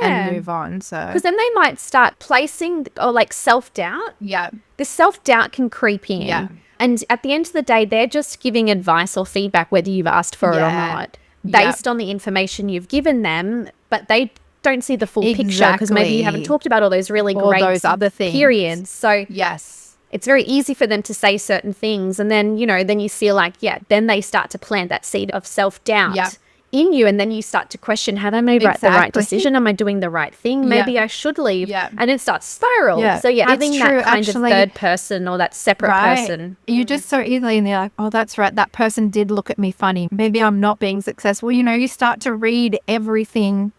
and move on. So, because then they might start placing or like self-doubt. yeah. The self-doubt can creep in. Yeah. And at the end of the day, they're just giving advice or feedback, whether you've asked for it or not, based on the information you've given them, but they don't see the full picture because maybe you haven't talked about all those really great those other things. periods. So Yes. it's very easy for them to say certain things. And then, you know, then you feel like, then they start to plant that seed of self-doubt in you. And then you start to question, have I made the right decision? Am I doing the right thing? Maybe I should leave. Yeah. And it starts to spiral. Yeah. So having It's that true, kind actually. of third person or that separate person. You just so easily, and they're like, oh, that's right. That person did look at me funny. Maybe I'm not being successful. You know, you start to read everything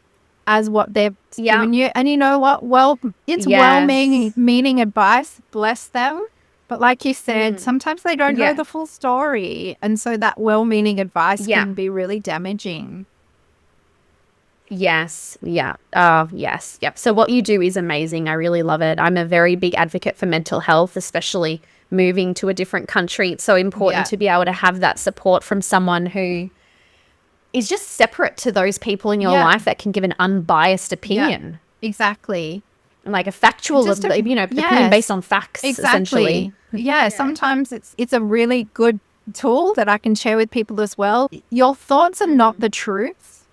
as what they've given you. And you know what? Well, it's well-meaning advice. Bless them. But like you said, sometimes they don't know the full story. And so that well-meaning advice can be really damaging. Yes. Yeah. Yes. Yep. So what you do is amazing. I really love it. I'm a very big advocate for mental health, especially moving to a different country. It's so important to be able to have that support from someone who is just separate to those people in your life that can give an unbiased opinion. Exactly. Like a factual, opinion based on facts, essentially. Yeah, sometimes it's a really good tool that I can share with people as well. Your thoughts are not the truth,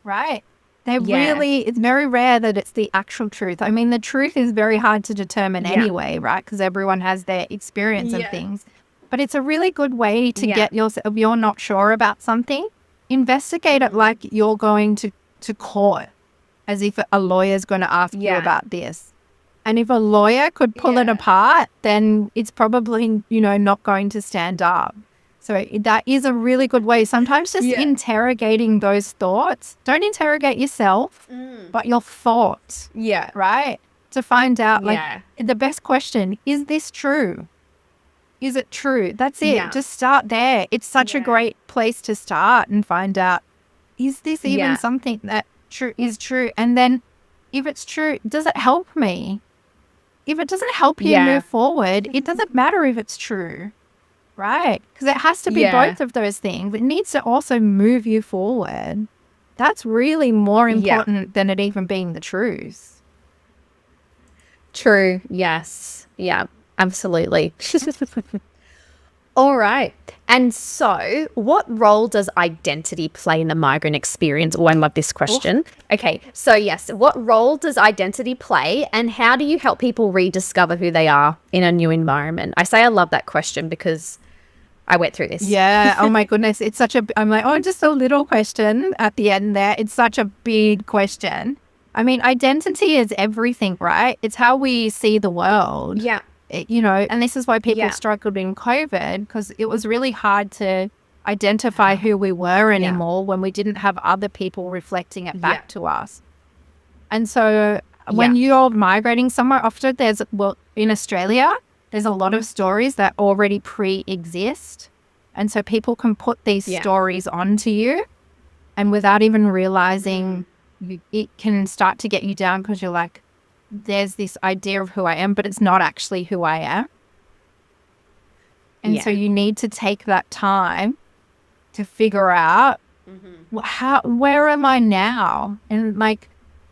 right? It's very rare that it's the actual truth. I mean, the truth is very hard to determine anyway, right? Because everyone has their experience of things. But it's a really good way to get yourself, if you're not sure about something, investigate it like you're going to court, as if a lawyer's going to ask you about this. And if a lawyer could pull it apart, then it's probably, you know, not going to stand up. So that is a really good way. Sometimes just interrogating those thoughts. Don't interrogate yourself, but your thoughts. Yeah. Right? To find out, like, the best question, is this true? Is it true? That's it. Yeah. Just start there. It's such a great place to start and find out, is this even something that is true? And then if it's true, does it help me? If it doesn't help you move forward, it doesn't matter if it's true, right? Because it has to be both of those things. It needs to also move you forward. That's really more important than it even being the truth. True. Yes. Yeah, absolutely. All right. And so what role does identity play in the migrant experience? Oh, I love this question. Okay. So yes, what role does identity play and how do you help people rediscover who they are in a new environment? I say I love that question because I went through this. Yeah. Oh my goodness. It's such I'm like, just a little question at the end there. It's such a big question. I mean, identity is everything, right? It's how we see the world. Yeah. You know, and this is why people struggled in COVID, because it was really hard to identify who we were anymore when we didn't have other people reflecting it back to us. And so when you're migrating somewhere, often in Australia, there's a lot of stories that already pre-exist. And so people can put these stories onto you, and without even realizing, it can start to get you down because you're like, there's this idea of who I am, but it's not actually who I am. And so you need to take that time to figure out where am I now? And like,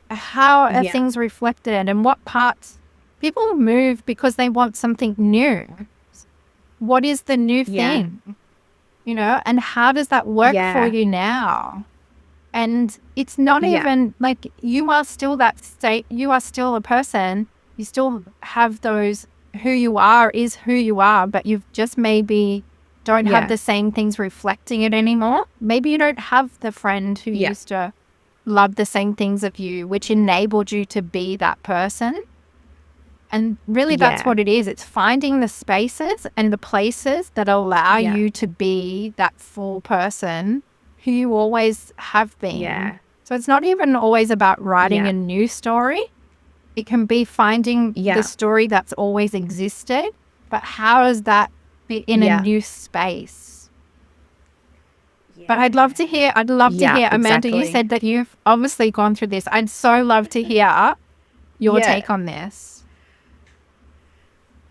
how are things reflected and what parts? People move because they want something new. What is the new thing? You know, and how does that work for you now? And it's not even like you are still that state. You are still a person. You still have those, who you are is who you are, but you've just maybe don't have the same things reflecting it anymore. Maybe you don't have the friend who used to love the same things of you, which enabled you to be that person. And really that's Yeah. what it is. It's finding the spaces and the places that allow Yeah. you to be that full person who you always have been. Yeah. So it's not even always about writing Yeah. a new story. It can be finding Yeah. the story that's always existed, but how does that fit in a new space? But I'd love to hear, Amanda, you exactly. said that you've obviously gone through this. I'd so love to hear your take on this.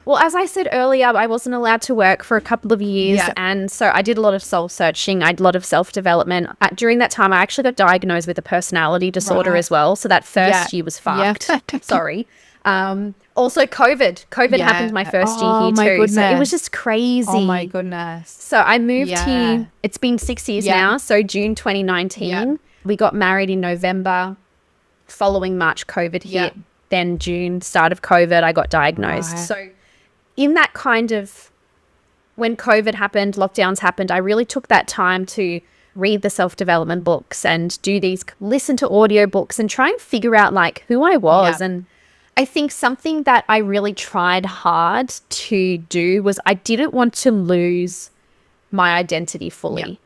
Well, as I said earlier, I wasn't allowed to work for a couple of years. Yeah. And so I did a lot of soul searching. I did a lot of self-development. During that time, I actually got diagnosed with a personality disorder as well. So that first year was fucked. Sorry. Also, COVID happened my first year here too. Goodness. So it was just crazy. Oh my goodness. So I moved here. It's been 6 years now. So June 2019. We got married in November. Following March, COVID hit. Then June, start of COVID, I got diagnosed. Right. So in that kind of, when COVID happened, lockdowns happened, I really took that time to read the self-development books and listen to audiobooks and try and figure out like who I was. And I think something that I really tried hard to do was I didn't want to lose my identity fully.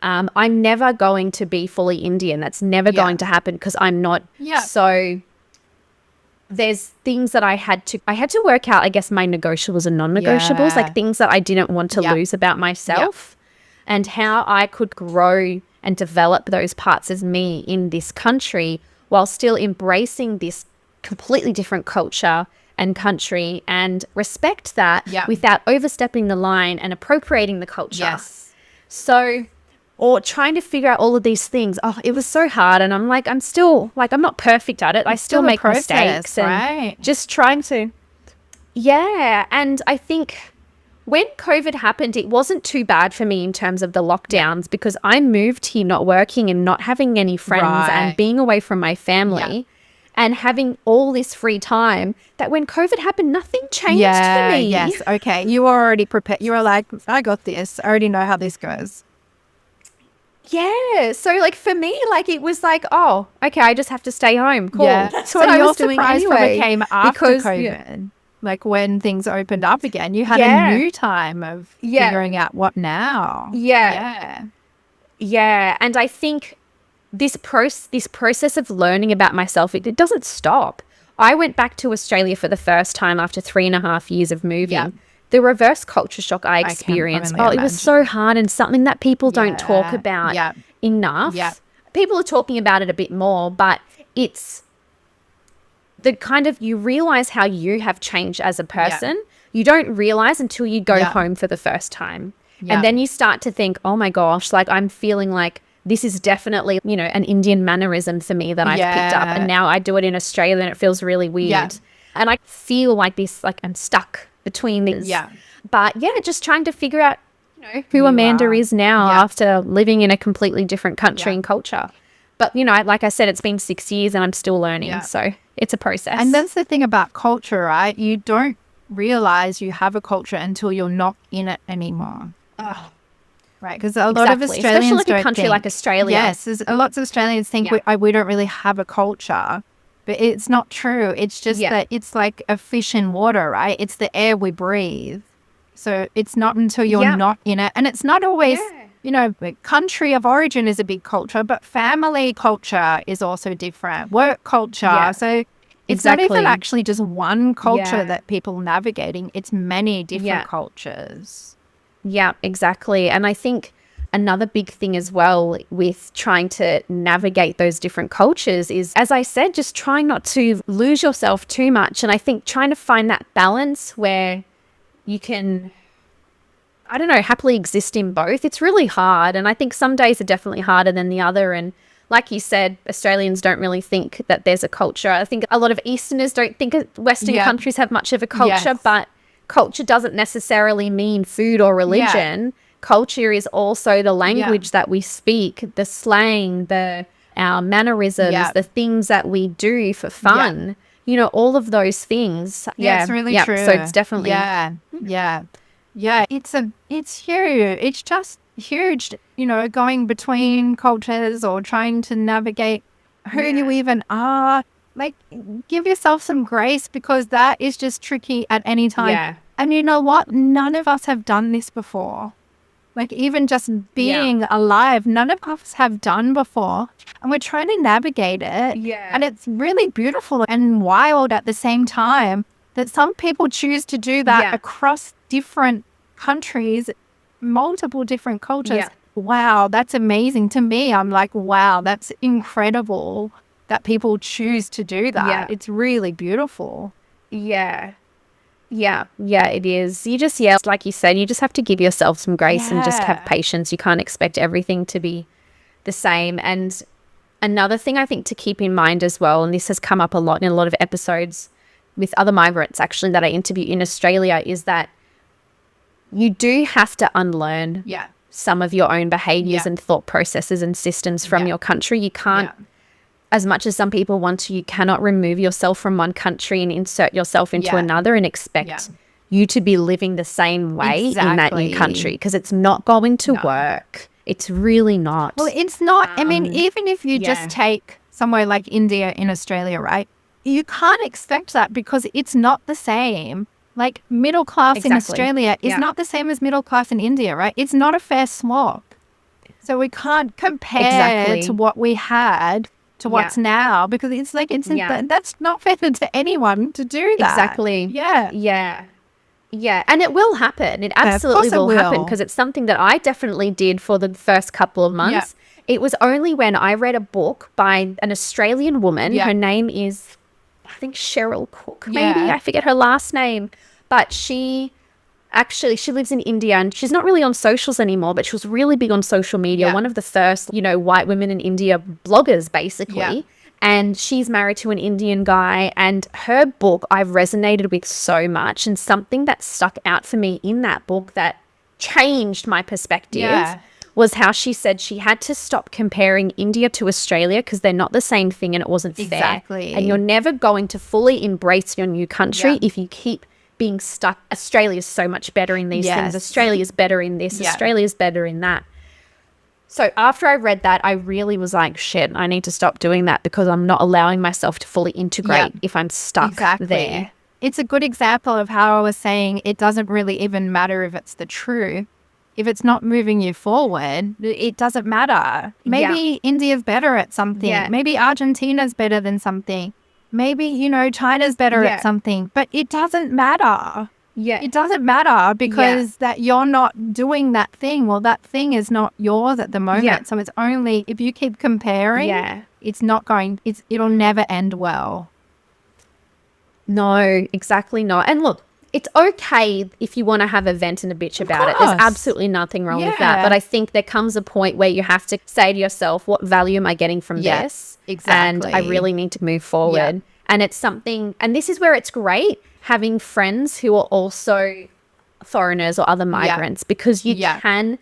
I'm never going to be fully Indian. That's never going to happen because I'm not. So there's things that I had to work out, I guess, my negotiables and non-negotiables, like things that I didn't want to lose about myself and how I could grow and develop those parts as me in this country while still embracing this completely different culture and country and respect that without overstepping the line and appropriating the culture. So, or trying to figure out all of these things. Oh, it was so hard. And I'm like, I'm not perfect at it. I still make mistakes and just trying to. Yeah. And I think when COVID happened, it wasn't too bad for me in terms of the lockdowns because I moved here not working and not having any friends and being away from my family and having all this free time that when COVID happened, nothing changed for me. Yes. Okay. You were already prepared. You were like, I got this. I already know how this goes. Yeah. So like for me, like it was like, oh, okay, I just have to stay home. Cool. Yeah. That's what I was doing anyway. It came after COVID. Like when things opened up again, you had a new time of figuring out what now. Yeah. And I think this process of learning about myself, it doesn't stop. I went back to Australia for the first time after 3.5 years of moving. The reverse culture shock I experienced. It was so hard and something that people don't talk about enough. People are talking about it a bit more, but it's the kind of, you realize how you have changed as a person. You don't realize until you go home for the first time. And then you start to think, oh my gosh, like I'm feeling like this is definitely, an Indian mannerism for me that I've picked up. And now I do it in Australia and it feels really weird. And I feel like this, like I'm stuck between these. But just trying to figure out, who Amanda is now after living in a completely different country and culture. But, like I said, it's been 6 years and I'm still learning. So it's a process. And that's the thing about culture, right? You don't realize you have a culture until you're not in it anymore. Right, because a lot of Australians especially like a country like Australia. Yes, lots of Australians think we don't really have a culture. But it's not true. It's just that it's like a fish in water, right? It's the air we breathe. So it's not until you're not in it. And it's not always, country of origin is a big culture, but family culture is also different. Work culture. So it's not even actually just one culture that people are navigating. It's many different cultures. Yeah, exactly. And I think another big thing as well with trying to navigate those different cultures is, as I said, just trying not to lose yourself too much. And I think trying to find that balance where you can, happily exist in both. It's really hard. And I think some days are definitely harder than the other. And like you said, Australians don't really think that there's a culture. I think a lot of Easterners don't think Western countries have much of a culture, but culture doesn't necessarily mean food or religion. Culture is also the language that we speak, the slang, our mannerisms, the things that we do for fun, all of those things. It's really true. So it's definitely. It's huge. It's just huge, going between cultures or trying to navigate who you even are. Like, give yourself some grace, because that is just tricky at any time. Yeah. And you know what? None of us have done this before. Like, even just being alive, none of us have done before. And we're trying to navigate it. Yeah. And it's really beautiful and wild at the same time that some people choose to do that across different countries, multiple different cultures. Yeah. Wow, that's amazing. To me, I'm like, wow, that's incredible that people choose to do that. Yeah. It's really beautiful. Yeah. Yeah, it is. You just, like you said, you just have to give yourself some grace and just have patience. You can't expect everything to be the same. And another thing I think to keep in mind as well, and this has come up a lot in a lot of episodes with other migrants actually that I interview in Australia, is that you do have to unlearn some of your own behaviors and thought processes and systems from your country. You can't, as much as some people want to, you cannot remove yourself from one country and insert yourself into another and expect you to be living the same way in that new country, because it's not going to work. It's really not. Well, it's not. I mean, even if you just take somewhere like India in Australia, right? You can't expect that, because it's not the same. Like, middle class in Australia is not the same as middle class in India, right? It's not a fair swap. So we can't compare to what we had to what's now, because it's like, that's not fair to anyone to do that. Exactly. Yeah. Yeah. And it will happen. It absolutely will happen, because it's something that I definitely did for the first couple of months. It was only when I read a book by an Australian woman. Her name is, I think, Cheryl Cook, maybe. I forget her last name. But she lives in India, and she's not really on socials anymore, but she was really big on social media. One of the first, white women in India bloggers, basically. And she's married to an Indian guy, and her book I've resonated with so much, and something that stuck out for me in that book that changed my perspective was how she said she had to stop comparing India to Australia, because they're not the same thing and it wasn't fair. And you're never going to fully embrace your new country if you keep being stuck. Australia's so much better in these things. Australia's better in this. Australia's better in that. So after I read that, I really was like, shit, I need to stop doing that, because I'm not allowing myself to fully integrate if I'm stuck there. It's a good example of how I was saying it doesn't really even matter if it's the truth. If it's not moving you forward, it doesn't matter. Maybe India's better at something. Maybe Argentina's better than something. Maybe, China's better at something. But it doesn't matter. It doesn't matter, because that you're not doing that thing. Well, that thing is not yours at the moment. So it's only, if you keep comparing, it'll never end well. No, exactly not. And look, it's okay if you want to have a vent and a bitch about it. There's absolutely nothing wrong with that. But I think there comes a point where you have to say to yourself, what value am I getting from this? Exactly. And I really need to move forward. And it's something, and this is where it's great having friends who are also foreigners or other migrants, because you can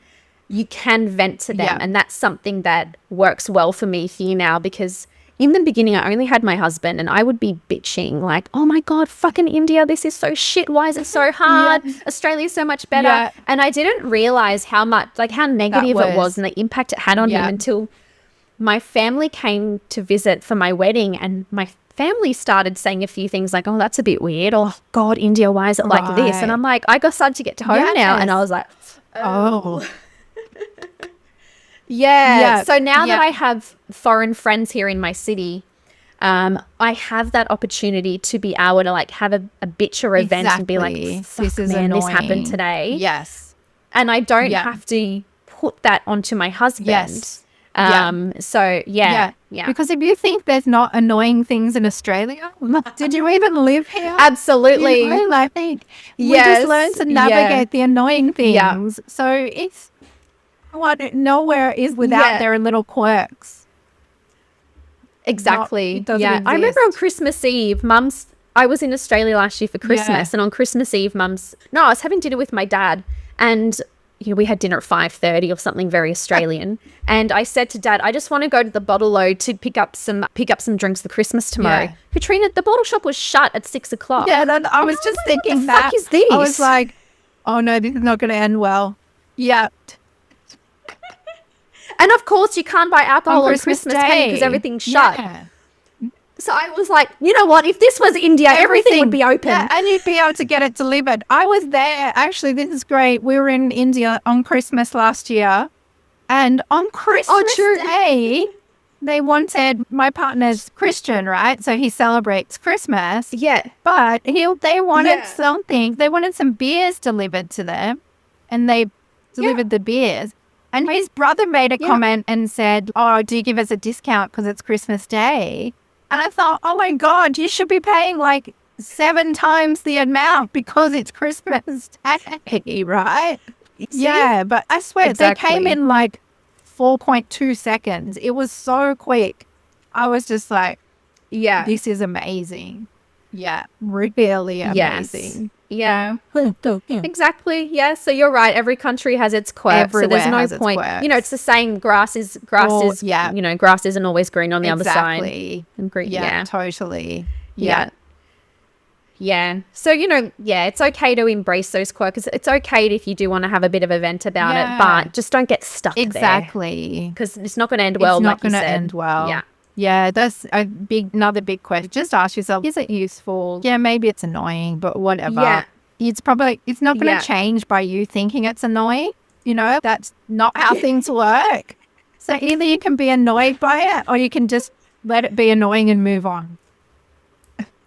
vent to them. And that's something that works well for me here now, because in the beginning, I only had my husband, and I would be bitching like, oh my God, fucking India, this is so shit. Why is it so hard? Australia's so much better. And I didn't realize how much, like how negative it was and the impact it had on him, until my family came to visit for my wedding, and my family started saying a few things like, oh, that's a bit weird. Oh God, India, why is it like this? And I'm like, I got started to get to home now. And I was like, oh. So now that I have foreign friends here in my city, I have that opportunity to be able to like have a bitch or a vent and be like, this is annoying. This happened today. And I don't have to put that onto my husband. Because if you think there's not annoying things in Australia, did you even live here? Absolutely. I think we just learn to navigate the annoying things. So it's nowhere is without their little quirks. Exactly. I remember on Christmas Eve, I was in Australia last year for Christmas, and on Christmas Eve, I was having dinner with my dad, and we had dinner at 5:30 or something very Australian. And I said to Dad, I just want to go to the bottle load to pick up some drinks for Christmas tomorrow. Katrina, the bottle shop was shut at 6 o'clock. Yeah, I was just thinking that. What the fuck is this? I was like, oh no, this is not going to end well. And of course, you can't buy alcohol on Christmas Day because everything's shut. So I was like, you know what? If this was India, everything would be open. Yeah, and you'd be able to get it delivered. I was there. Actually, this is great. We were in India on Christmas last year. And on Christmas Day, they wanted, my partner's Christian, right? So he celebrates Christmas. Yeah. But they wanted something. They wanted some beers delivered to them. And they delivered the beers. And his brother made a comment and said, oh, do you give us a discount because it's Christmas Day? And I thought, oh my God, you should be paying like 7 times the amount because it's Christmas Day, right? Yeah, but I swear, they came in like 4.2 seconds. It was so quick. I was just like, this is amazing. Yeah, really amazing. Yeah. Exactly. Yeah. So you're right. Every country has its quirks. Everywhere so there's no point. You know, it's the saying grass is you know, grass isn't always green on the other side. And green, yeah, totally. Yeah. So, you know, it's okay to embrace those quirks. It's okay if you do want to have a bit of a vent about it, but just don't get stuck there. Exactly. Because it's not going to end well, it's like not you said. going to end well. Yeah. Yeah, that's another big question. Just ask yourself, is it useful? Yeah, maybe it's annoying, but whatever. Yeah. It's not going to change by you thinking it's annoying. You know, that's not how things work. So either you can be annoyed by it or you can just let it be annoying and move on.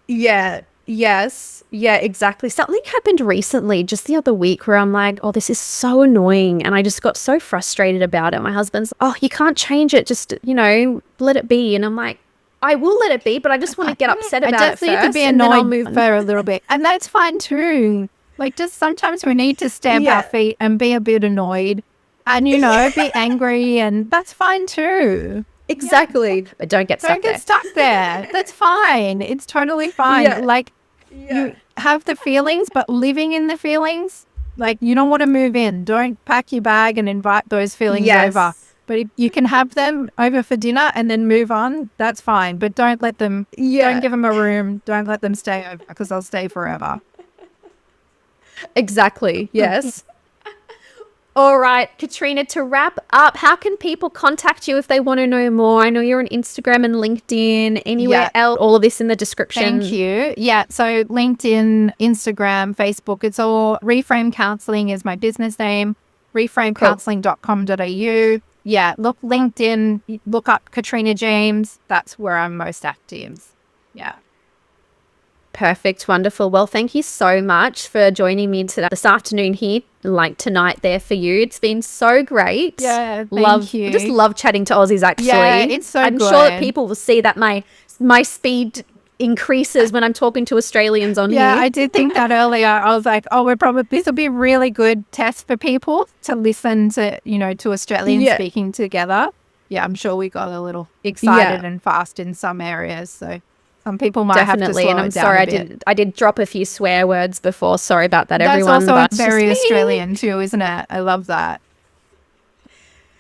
Yeah. Yes. Yeah, exactly. Something happened recently, just the other week, where I'm like, oh, this is so annoying. And I just got so frustrated about it. My husband's, oh, you can't change it. Just, you know, let it be. And I'm like, I will let it be, but I just want to get upset about it first. I just need to be annoyed for a little bit. And that's fine too. Like, just sometimes we need to stamp our feet and be a bit annoyed and, you know, be angry, and that's fine too. Exactly. Yeah. But don't get stuck there. That's fine. It's totally fine. Yeah. Like, you have the feelings, but living in the feelings, like, you don't want to move in. Don't pack your bag and invite those feelings over. But if you can have them over for dinner and then move on, that's fine. But don't let them, don't give them a room. Don't let them stay over because they'll stay forever. Exactly. Yes. All right, Katrina, to wrap up, how can people contact you if they want to know more? I know you're on Instagram and LinkedIn, anywhere else, all of this in the description. Thank you. Yeah, so LinkedIn, Instagram, Facebook, it's all Reframe Counselling is my business name, reframecounselling.com.au. Yeah, look LinkedIn, look up Katrina James. That's where I'm most active. Yeah. Perfect. Wonderful. Well, thank you so much for joining me this afternoon here, like tonight there for you. It's been so great. Yeah, thank you. Just love chatting to Aussies, actually. Yeah, it's so I'm good. sure that people will see that my speed increases when I'm talking to Australians on here. Yeah, I did think that earlier. I was like, oh, this will be a really good test for people to listen to, you know, to Australians speaking together. Yeah, I'm sure we got a little excited and fast in some areas, so some people might have to slow and I'm it down sorry, a bit. I did drop a few swear words before. Sorry about that, everyone. That's also very Australian too, isn't it? I love that.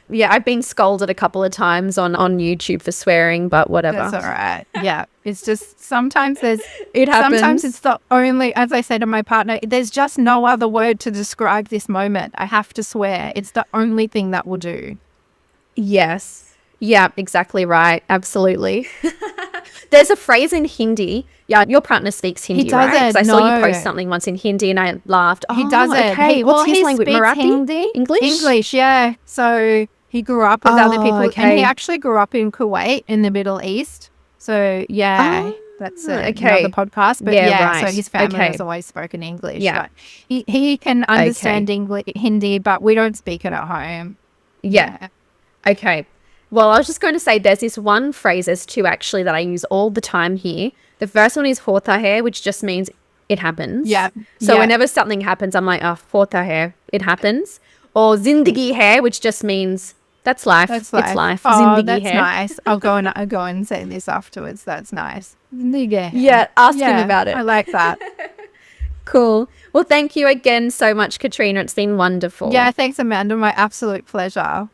Yeah, I've been scolded a couple of times on YouTube for swearing, but whatever. That's all right. Yeah, it's just sometimes it happens. Sometimes it's the only, as I said to my partner, there's just no other word to describe this moment. I have to swear. It's the only thing that will do. Yes. Yeah, exactly right. Absolutely. There's a phrase in Hindi. Yeah, your partner speaks Hindi, he does right? Because I saw you post something once in Hindi and I laughed. He does it. Okay. What's his language? Speaks Marathi? Hindi? English, yeah. So he grew up with other people. Okay. And he actually grew up in Kuwait in the Middle East. So, that's another podcast. But so his family has always spoken English. Yeah. But he can understand Hindi, but we don't speak it at home. Yeah. Okay. Well, I was just going to say there's this one phrase, there's two actually that I use all the time here. The first one is hota hai, which just means it happens. Yeah. So whenever something happens, I'm like, oh, hota hai, it happens. Or zindagi hai, which just means that's life. It's life. Oh, zindagi that's hai. nice. I'll go and say this afterwards. That's nice. Zindagi hai. Yeah, ask him about it. I like that. Cool. Well, thank you again so much, Katrina. It's been wonderful. Yeah, thanks, Amanda. My absolute pleasure.